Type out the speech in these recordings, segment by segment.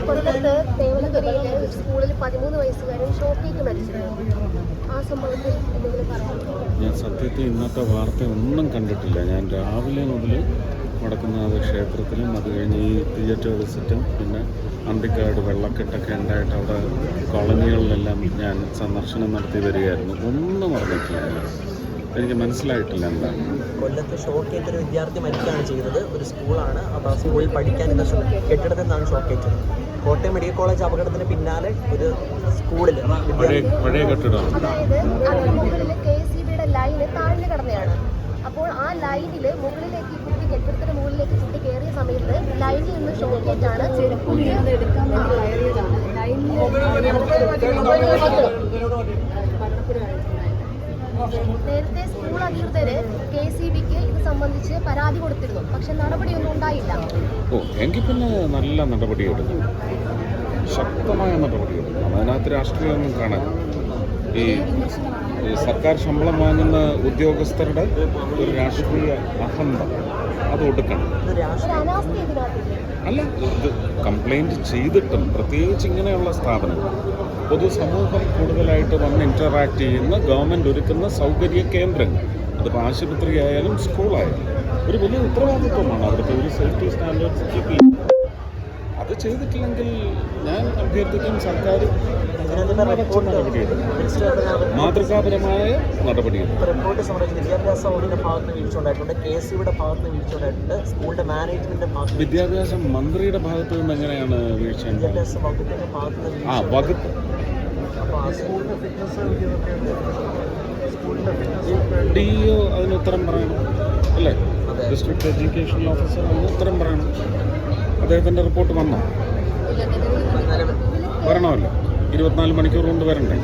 കൊല്ലത്ത് തേവലക്കരയിൽ സ്കൂളിൽ 13 വയസ്സുകാരൻ ഷോക്കേറ്റ് മരിച്ചിരുന്നു. ആ സംഭവത്തിൽ എന്തെങ്കിലും പറയാമോ? ഞാൻ സത്യത്തിൽ ഇന്നത്തെ വാർത്ത ഒന്നും കണ്ടിട്ടില്ല. ഞാൻ രാവിലെ മുതൽ വടക്കുന്നാഥ ക്ഷേത്രത്തിലും അത് കഴിഞ്ഞ് ഈ തിയേറ്റർ വിസിറ്റും പിന്നെ അന്തിക്കാട് വെള്ളക്കെട്ടൊക്കെ ഉണ്ടായിട്ട് അവിടെ കോളനികളിലെല്ലാം ഞാൻ സന്ദർശനം നടത്തി വരികയായിരുന്നു. ഒന്നും അറിഞ്ഞിട്ടില്ല. എനിക്ക് മനസ്സിലായിട്ടില്ല എന്താണ്. കൊല്ലത്ത് ഷോക്കേറ്റ് ഒരു വിദ്യാർത്ഥി മരിക്കുകയാണ് ചെയ്തത്. ഒരു സ്കൂളാണ്. അപ്പോൾ ആ സ്കൂളിൽ പഠിക്കാൻ കെട്ടിടത്തിൽ നിന്നാണ് ഷോക്കേറ്റ്. കോട്ടയം മെഡിക്കൽ കോളേജ് അപകടത്തിന് പിന്നാലെ ഒരു സ്കൂളിൽ പഴയ കെട്ടിടം, അതായത് അതിന് മുകളിൽ KCBയുടെ ലൈന് താഴ്ന്നു കിടന്നതാണ്. അപ്പോൾ ആ ലൈനിൽ മുകളിലേക്ക് കുട്ടി കെട്ടിടത്തിന് മുകളിലേക്ക് കുട്ടി കയറിയ സമയത്ത് ലൈനിൽ നിന്ന് ഷോക്കേറ്റാണ്. എടുക്കാൻ വേണ്ടി കയറിയതാണ്. നേരത്തെ സ്കൂൾ അധികൃതര് KCBക്ക് ഇത് സംബന്ധിച്ച് പരാതി കൊടുത്തിരുന്നു. പക്ഷെ നടപടിയൊന്നും ഉണ്ടായില്ല. എങ്കിൽ പിന്നെ നല്ല നടപടിയെടുക്കും, ശക്തമായ നടപടിയെടുക്കും. അതിനകത്ത് രാഷ്ട്രീയമൊന്നും കാണാൻ ഈ സർക്കാർ ശമ്പളം വാങ്ങുന്ന ഉദ്യോഗസ്ഥരുടെ ഒരു രാഷ്ട്രീയ അഹന്ത അത് ഒടുക്കണം. അല്ല, ഇത് കംപ്ലൈൻറ്റ് ചെയ്തിട്ടും പ്രത്യേകിച്ച് ഇങ്ങനെയുള്ള സ്ഥാപനങ്ങൾ പൊതുസമൂഹം കൂടുതലായിട്ട് വന്ന് ഇൻറ്ററാക്ട് ചെയ്യുന്ന ഗവൺമെൻറ് ഒരുക്കുന്ന സൗകര്യ കേന്ദ്രങ്ങൾ, അതിപ്പോൾ ആശുപത്രി ആയാലും സ്കൂളായാലും ഒരു വലിയ ഉത്തരവാദിത്വമാണ് അവിടുത്തെ ഒരു സേഫ്റ്റി സ്റ്റാൻഡേർഡ്സ് കീപ്പ് ചെയ്യുന്നത്. അത് ചെയ്തിട്ടില്ലെങ്കിൽ ഞാൻ അഭ്യർത്ഥിക്കും സർക്കാർ നടപടിയെടുക്കും, മാതൃകാപരമായ നടപടിയെടുക്കും. റിപ്പോർട്ട് സംബന്ധിച്ച് വിദ്യാഭ്യാസ വകുപ്പിന്റെ ഭാഗത്ത് വീഴ്ച ഉണ്ടായിട്ടുണ്ട്, KCBയുടെ ഭാഗത്ത് വീഴ്ച ഉണ്ടായിട്ടുണ്ട്, സ്കൂളിന്റെ മാനേജ്മെന്റിന്റെ ഭാഗത്ത്. വിദ്യാഭ്യാസ മന്ത്രിയുടെ ഭാഗത്ത് നിന്ന് എങ്ങനെയാണ് വീഴ്ച? വിദ്യാഭ്യാസ വകുപ്പിന്റെ ഭാഗത്ത് വകുപ്പ്. DO അതിന് ഉത്തരം പറയണം അല്ലേ? ഡിസ്ട്രിക്ട് എഡ്യൂക്കേഷൻ ഓഫീസർ അതിന് ഉത്തരം പറയണം. അദ്ദേഹത്തിൻ്റെ റിപ്പോർട്ട് വന്നോ? വരണമല്ലോ, 24 മണിക്കൂർ കൊണ്ട് വരണ്ടേ?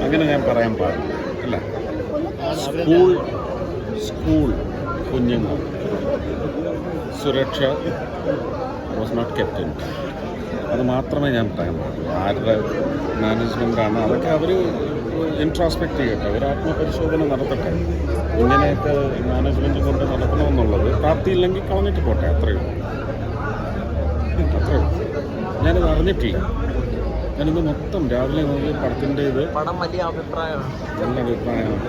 അങ്ങനെ ഞാൻ പറയാൻ പാടില്ല അല്ല. സ്കൂൾ കുഞ്ഞുങ്ങൾ സുരക്ഷ വാസ് നോട്ട് കെപ്റ്റ് ഇൻ. അത് മാത്രമേ ഞാൻ പറയാൻ പാടുള്ളൂ. ആരുടെ മാനേജ്മെൻറ്റാണ് അതൊക്കെ അവർ ഇൻട്രോസ്പെക്ട് ചെയ്യട്ടെ, അവർ ആത്മപരിശോധന നടത്തട്ടെ. ഇങ്ങനെയൊക്കെ മാനേജ്മെൻറ്റ് കൊണ്ട് നടത്തണമെന്നുള്ളത് പ്രാപ്തിയില്ലെങ്കിൽ കളഞ്ഞിട്ട് പോട്ടെ, അത്രയേ ഉള്ളൂ. ഞാനത് അറിഞ്ഞിട്ടില്ല. ഞാനിന്ന് മൊത്തം രാവിലെ മുതൽ പടത്തിൻ്റെ ഇത് വലിയ അഭിപ്രായമാണ്, നല്ല അഭിപ്രായമാണ്.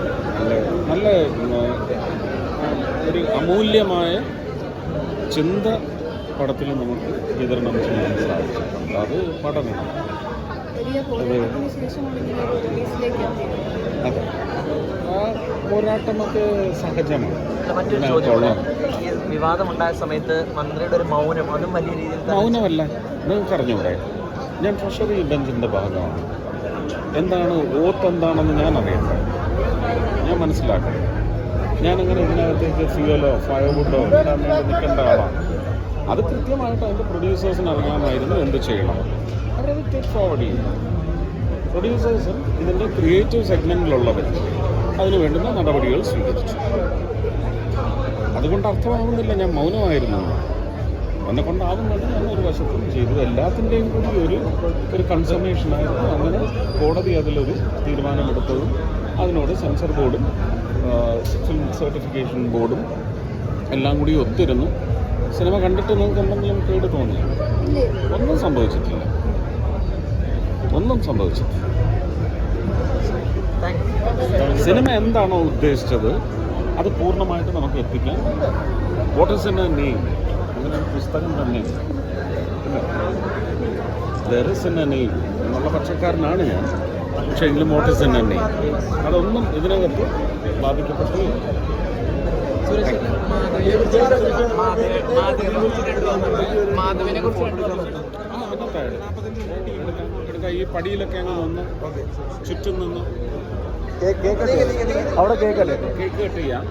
നല്ല ഒരു അമൂല്യമായ ചിന്ത പടത്തിൽ നമുക്ക് വിതരണം ചെയ്യാൻ സാധിച്ചിട്ടുണ്ട്. അത് പഠനം. അതെ, ആ പോരാട്ടമൊക്കെ സഹജമാണ്. വിവാദമുണ്ടായ സമയത്ത് മന്ത്രിയുടെ ഒരു മൗനം, അതും വലിയ രീതിയിൽ മൗനമല്ല. നിങ്ങൾക്ക് അറിഞ്ഞൂടെ, ഞാൻ ട്രഷറി ബെഞ്ചിൻ്റെ ഭാഗമാണ്. എന്താണ് ഓത്ത് എന്താണെന്ന് ഞാൻ അറിയട്ടെ, ഞാൻ മനസ്സിലാക്കണം. ഞാനങ്ങനെ ഇതിനകത്തേക്ക് ഫ്യൂവലോ ഫയർവുഡോ ഇടാൻ വേണ്ടി നിൽക്കേണ്ട ആളാണ്. അത് കൃത്യമായിട്ട് അതിൻ്റെ പ്രൊഡ്യൂസേഴ്സിന് അറിയാമായിരുന്നു എന്ത് ചെയ്യണം. അവരത് ടേക്ക് ഫോർവേഡ് ചെയ്യും. പ്രൊഡ്യൂസേഴ്സും ഇതിൻ്റെ ക്രിയേറ്റീവ് സെഗ്മെൻറ്റിലുള്ളവർ അതിന് വേണ്ടുന്ന നടപടികൾ സ്വീകരിച്ചു. അതുകൊണ്ട് അർത്ഥമാകുന്നില്ല ഞാൻ മൗനമായിരുന്നു. എന്നെ കൊണ്ടാവുന്നത് ഞാൻ ഒരു വശത്തും ചെയ്തു. എല്ലാത്തിൻ്റെയും കൂടി ഒരു കൺസർമേഷനായിരുന്നു. അങ്ങനെ കോടതി അതിലൊരു തീരുമാനമെടുത്തതും അതിനോട് സെൻസർ ബോർഡും ഫിലിം സർട്ടിഫിക്കേഷൻ ബോർഡും എല്ലാം കൂടി ഒത്തിരുന്നു. സിനിമ കണ്ടിട്ട് നിങ്ങൾക്ക് എന്തെങ്കിലും കേട് തോന്നി? ഒന്നും സംഭവിച്ചിട്ടില്ല. സിനിമ എന്താണോ ഉദ്ദേശിച്ചത് അത് പൂർണ്ണമായിട്ട് നമുക്ക് എത്തിക്കാൻ. What is in a name, അങ്ങനെ ഒരു പുസ്തകം തന്നെ. There is in a name എന്നുള്ള പക്ഷക്കാരനാണ് ഞാൻ. പക്ഷേ എങ്കിലും what is in a name അതൊന്നും ഇതിനകത്ത് ബാധിക്കപ്പെട്ടില്ല. ഈ പടിയിലൊക്കെ അങ്ങ് നിന്ന് ചുറ്റും നിന്ന് അവിടെ കേക്ക് കട്ട് ചെയ്യാം.